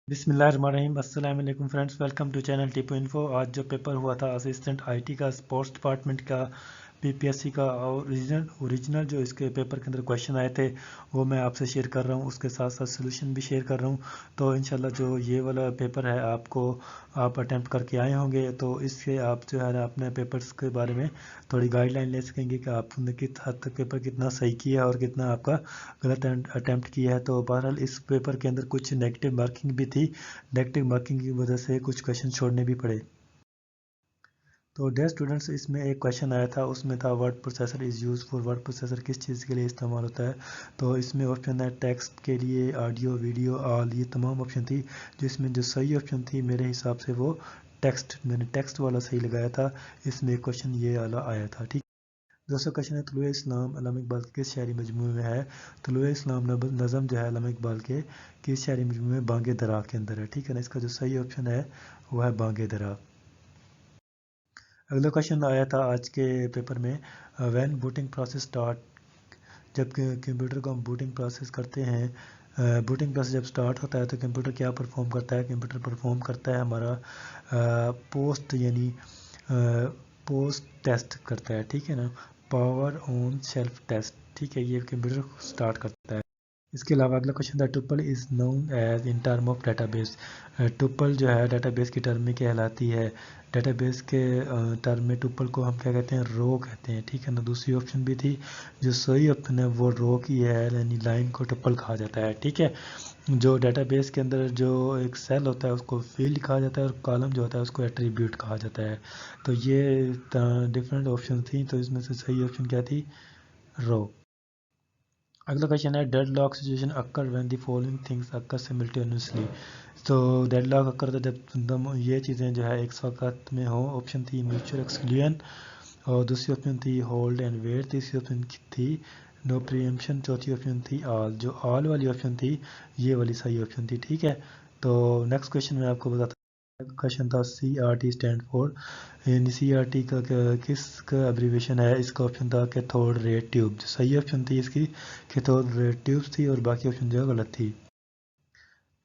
बिस्मिल्लाहिर्रहमानिर्रहीम अस्सलाम वालेकुम फ्रेंड्स, वेलकम टू चैनल टिपो इन्फो। आज जो पेपर हुआ था असिस्टेंट आईटी का स्पोर्ट्स डिपार्टमेंट का पीपीएससी का, ओरिजिनल जो इसके पेपर के अंदर क्वेश्चन आए थे वो मैं आपसे शेयर कर रहा हूँ, उसके साथ साथ सोल्यूशन भी शेयर कर रहा हूँ। तो इंशाल्लाह जो ये वाला पेपर है आप अटेम्प्ट करके आए होंगे, तो इससे आप जो है ना अपने पेपर्स के बारे में थोड़ी गाइडलाइन ले सकेंगे कि आपने किस हद तक पेपर कितना सही किया है और कितना आपका गलत अटेम्प्ट किया है। तो बहरहाल इस पेपर के अंदर कुछ नेगेटिव मार्किंग भी थी, नेगेटिव मार्किंग की वजह से कुछ क्वेश्चन छोड़ने भी पड़े। तो डियर स्टूडेंट्स, इसमें एक क्वेश्चन आया था, उसमें था word processor is use for. Word processor किस चीज़ के लिए इस्तेमाल होता है? तो इसमें ऑप्शन है टेक्स्ट के लिए, ऑडियो, वीडियो, ऑल, ये तमाम ऑप्शन थी। जिसमें जो सही ऑप्शन थी मेरे हिसाब से वो टेक्स्ट, मैंने टेक्स्ट वाला सही लगाया था। इसमें क्वेश्चन ये वाला आया था। ठीक, दूसरा क्वेश्चन है तुलुए इस्लाम अल्लामा इकबाल के किस शायरी मजमू में है? तुलुए इस्लाम नज़म जो है अल्लामा इकबाल के किस शायरी मजमू में बांगे दरा के अंदर है? ठीक है ना, इसका जो सही ऑप्शन है वो है बांगे दरा। अगला क्वेश्चन आया था आज के पेपर में, व्हेन बूटिंग प्रोसेस स्टार्ट, जब कंप्यूटर को हम बूटिंग प्रोसेस करते हैं, बूटिंग प्रोसेस जब स्टार्ट होता है तो कंप्यूटर क्या परफॉर्म करता है? कंप्यूटर परफॉर्म करता है हमारा पोस्ट, यानी पोस्ट टेस्ट करता है। ठीक है ना, पावर ऑन सेल्फ टेस्ट। ठीक है, ये कंप्यूटर स्टार्ट करता है। इसके अलावा अगला क्वेश्चन था tuple is known as in term of database. Tuple जो है डेटाबेस की टर्म में कहलाती है। डेटाबेस के टर्म में टुपल को हम क्या कहते हैं? रो कहते हैं। ठीक है ना, दूसरी ऑप्शन भी थी, जो सही ऑप्शन है वो रो की है, यानी लाइन को टुपल कहा जाता है। ठीक है, जो डेटाबेस के अंदर जो एक सेल होता है उसको फील्ड कहा जाता है और कॉलम जो होता है उसको एट्रीब्यूट कहा जाता है। तो ये डिफरेंट ऑप्शन थी, तो इसमें से सही ऑप्शन क्या थी? रो। अगला क्वेश्चन है dead lock situation occur when the following things occur simultaneously. तो डेड लॉक अक्कर तो जब ये चीज़ें जो है एक वक्त में हो। ऑप्शन थी म्यूचुअल एक्सक्लूजन, और दूसरी ऑप्शन थी होल्ड एंड वेट, तीसरी ऑप्शन थी नो प्रीएम्पशन, चौथी ऑप्शन थी ऑल। जो ऑल वाली ऑप्शन थी ये वाली सही ऑप्शन थी। ठीक है, तो नेक्स्ट क्वेश्चन मैं आपको बताता हूँ। क्वेश्चन था C R T stand for, यानी सी आर टी का किस का एब्रीवेशन है? इसका ऑप्शन था कैथोड रे ट्यूब। जो सही ऑप्शन थी इसकी कैथोड रे ट्यूब थी, और बाकी ऑप्शन जो है गलत थी।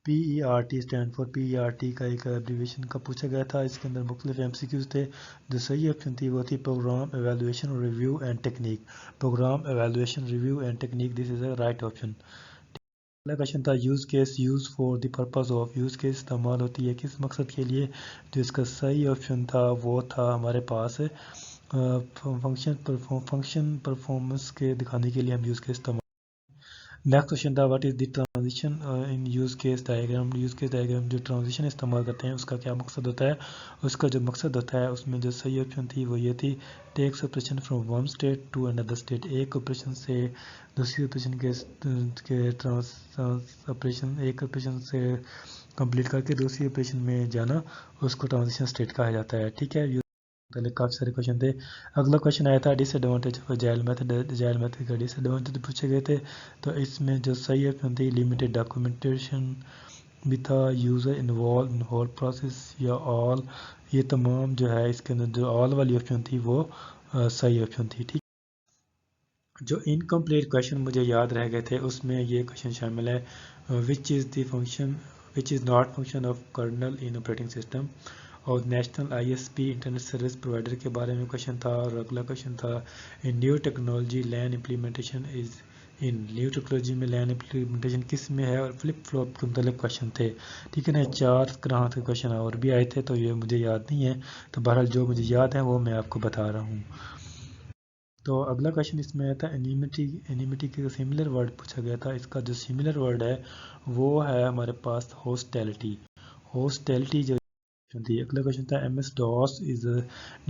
P E R T stand for, P E R T का एक एब्रीवेशन का पूछा गया था, इसके अंदर मुख्तलिफ एम सी क्यूज़ थे। जो सही ऑप्शन थी वो थी program evaluation review and technique. Program evaluation review and technique, this is the right option. अगला क्वेश्चन था use case use for the purpose of. Use case इस्तेमाल होती है किस मकसद के लिए? जो इसका सही ऑप्शन था वो था हमारे पास फंक्शन परफॉर्मेंस के दिखाने के लिए हम यूज़ केस इस्तेमाल। नेक्स्ट क्वेश्चन था what is the transition in use case diagram. Use case diagram जो ट्रांजिशन इस्तेमाल करते हैं उसका क्या मकसद होता है? उसका जो मकसद होता है उसमें जो सही ऑप्शन थी वो ये थी, takes operation from one state to another state. एक ऑपरेशन से दूसरी ऑपरेशन के ट्रांस ऑपरेशन, एक ऑपरेशन से कंप्लीट करके दूसरी ऑपरेशन में जाना, उसको ट्रांजिशन स्टेट कहा जाता है। ठीक है, मतलब काफ़ी सारे क्वेश्चन थे। अगला क्वेश्चन आया था डिसएडवांटेज ऑफ जाइल मेथड। जाइल मेथड का डिसएडवांटेज पूछे गए थे, तो इसमें जो सही ऑप्शन थी लिमिटेड डॉक्यूमेंटेशन भी था, user involve in whole process या ऑल। ये तमाम जो है इसके अंदर जो ऑल वाली ऑप्शन थी वो सही ऑप्शन थी। ठीक, जो इनकम्प्लीट क्वेश्चन मुझे याद रह गए थे उसमें ये क्वेश्चन शामिल है, which is the function which is not function of kernel in operating system. और national ISP internet service provider के बारे में क्वेश्चन था। और अगला क्वेश्चन था in new technology LAN implementation is in. New technology में लैन इम्प्लीमेंटेशन किस में है? और फ्लिप फ्लॉप के मतलब क्वेश्चन थे। ठीक है ना, चार तरह के क्वेश्चन और भी आए थे, तो ये मुझे याद नहीं है, तो बहरहाल जो मुझे याद है वो मैं आपको बता रहा हूँ। तो अगला क्वेश्चन इसमें आता है एनिमिटी। एनिमिटी के सिमिलर वर्ड पूछा गया था, इसका जो सिमिलर वर्ड है वो है हमारे पास हॉस्टैलिटी। हॉस्टैलिटी जो थी। अगला क्वेश्चन था M S DOS is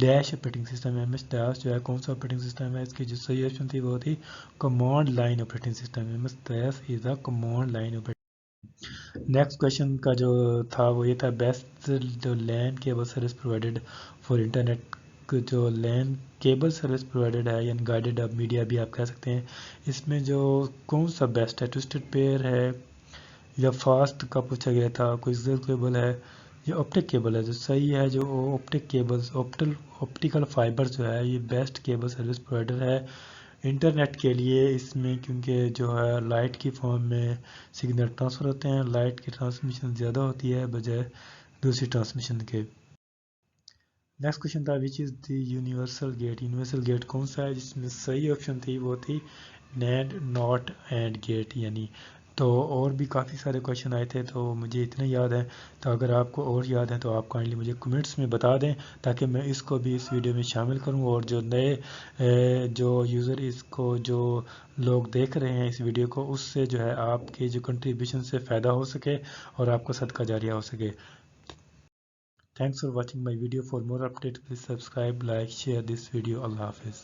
dash operating system. M S DOS जो है कौन सा ऑपरेटिंग सिस्टम है? इसकी जो सही ऑप्शन थी वो थी command line operating system. M S DOS is the command line operating. Next question का जो था वो ये था बेस्ट जो LAN cable service provided for internet. जो लैन केबल सर्विस प्रोवाइडेड है यानी गाइडेड मीडिया भी आप कह सकते हैं, इसमें जो कौन सा बेस्ट है? ट्विस्टेड पेयर है या फास्ट का पूछा गया था, कोई केबल है या ऑप्टिक केबल है? जो सही है जो ऑप्टिक केबल्स ऑप्टिकल फाइबर जो है ये बेस्ट केबल सर्विस प्रोवाइडर है انٹرنیٹ کے لیے اس میں کیونکہ جو ہے لائٹ کی فارم میں سگنل ٹرانسفر ہوتے ہیں، لائٹ کی ٹرانسمیشن زیادہ ہوتی ہے بجائے دوسری ٹرانسمیشن کے۔ نیکسٹ کوشچن تھا which is the universal gate, universal gate کون سا ہے؟ جس میں صحیح آپشن تھی وہ تھی نینڈ ناٹ اینڈ گیٹ یعنی۔ تو اور بھی کافی سارے کوشچن آئے تھے تو مجھے اتنے یاد ہیں، تو اگر آپ کو اور یاد ہیں تو آپ کائنڈلی مجھے کمنٹس میں بتا دیں تاکہ میں اس کو بھی اس ویڈیو میں شامل کروں، اور جو نئے جو یوزر اس کو جو لوگ دیکھ رہے ہیں اس ویڈیو کو، اس سے جو ہے آپ کی جو کنٹریبیوشن سے فائدہ ہو سکے اور آپ کو صدقہ جاریہ ہو سکے۔ Thanks for watching my video. For more updates, please subscribe, like, share this video. Allah Hafiz.